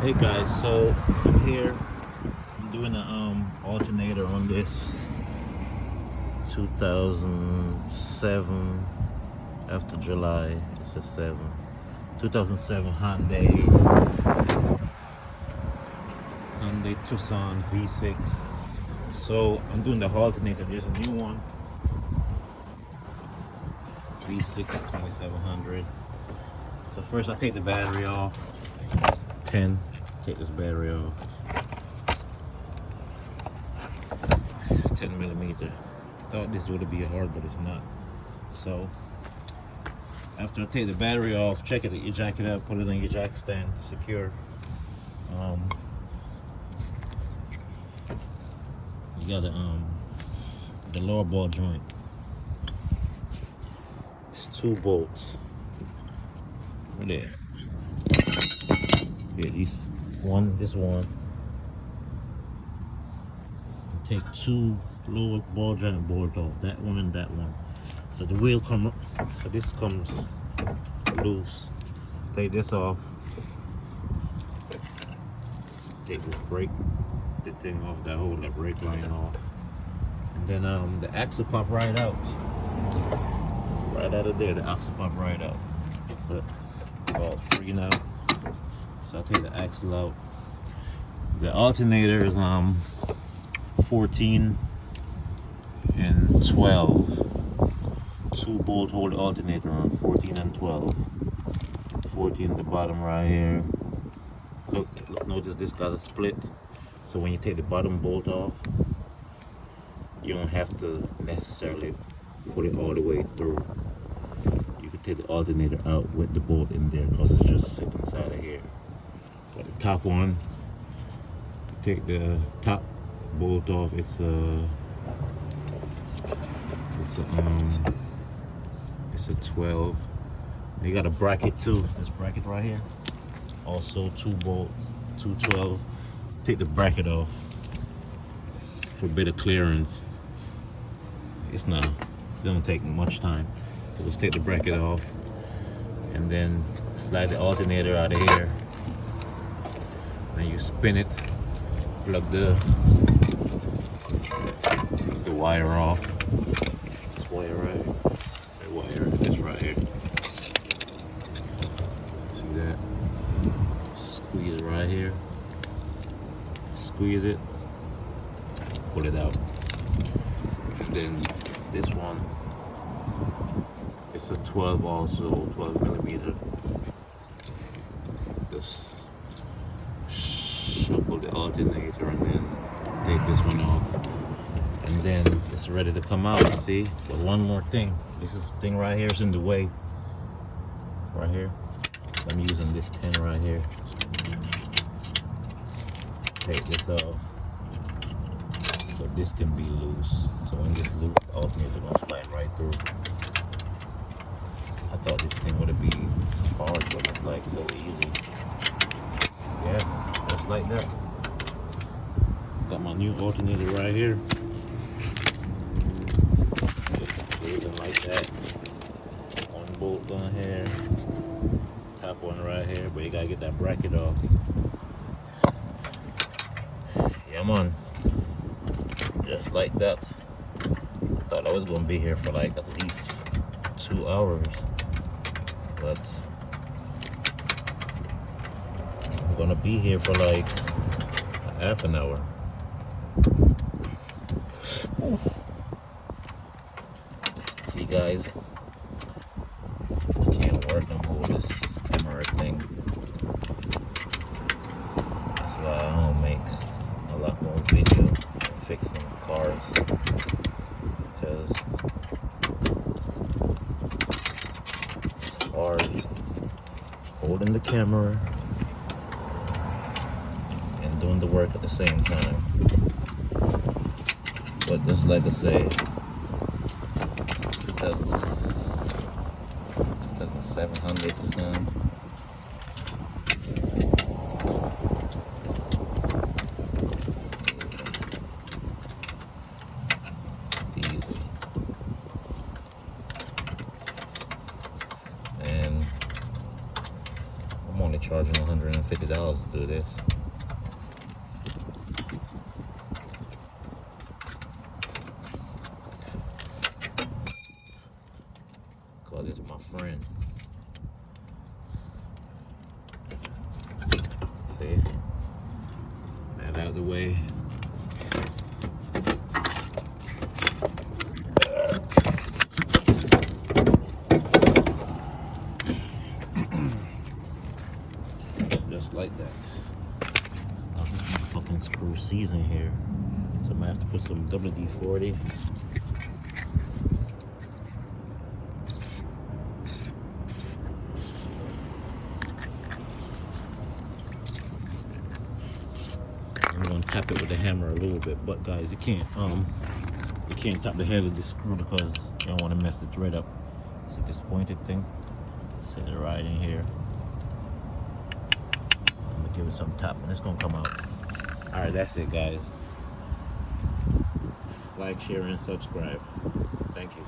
Hey guys, so I'm here. I'm doing an alternator on this 2007 after July. It's a 2007 Hyundai Tucson V6. So I'm doing the alternator. There's a new one, V6 2700. So first I take the battery off. 10. Take this battery off. 10 millimeter. Thought this would be hard, but it's not. So after I take the battery off, check it, you jack it up, put it in your jack stand, secure. You got the lower ball joint. It's 2 bolts. Right there. Here, this one. Take 2 lower ball joint bolts off, that one and that one. So the wheel so this comes loose. Take this off. Take this brake, the thing off, that whole brake line off. And then the axle pop right out. Right out of there, the axle pop right out. Look, it's all free now. So I'll take the axle out. The alternator is 14 and 12. 2 bolt hold alternator on 14 and 12. 14 at the bottom right here. Look, notice this got a split. So when you take the bottom bolt off, you don't have to necessarily put it all the way through. You can take the alternator out with the bolt in there because it's just sitting inside of here. But the top one, take the top bolt off. It's a 12. You got a bracket too. This bracket right here. Also 2 bolts, 212. Take the bracket off for a bit of clearance. It don't take much time. So let's take the bracket off and then slide the alternator out of here. Then you spin it, plug the wire off. This wire right, that wire, this right here. See that? Squeeze right here. Squeeze it, pull it out. And then this one, it's a 12 also, 12 millimeter. Just shuffle the alternator and then take this one off. And then it's ready to come out, see? But one more thing, this thing right here is in the way. Right here. I'm using this pin right here. Take this off. So this can be loose. So when this loose, the alternator gonna slide right through. I thought this thing would be hard, but it's like so easy. Yeah, just like that. Got my new alternator right here. Just like that. One bolt on here. Top one right here, but you gotta get that bracket off. Yeah, man. Just like that. I thought I was gonna be here for like at least 2 hours, but I'm gonna be here for like a half an hour. See guys, I can't work and hold this camera thing. That's why I don't make a lot more video fixing cars, because it's hard holding the camera and doing the work at the same time. But just like I say, 2700 or something. Easy. And I'm only charging $150 to do this. Cause it's my friend. See? That out of the way. Just like that. Now this is fucking screw season here. So I'm gonna have to put some WD-40. I'm gonna tap it with the hammer a little bit, but guys, you can't tap the head of this screw because you don't want to mess the thread up. See this pointed thing? Set it right in here. I'm gonna give it some tap and it's gonna come out. Alright, that's it guys. Like, share, and subscribe. Thank you.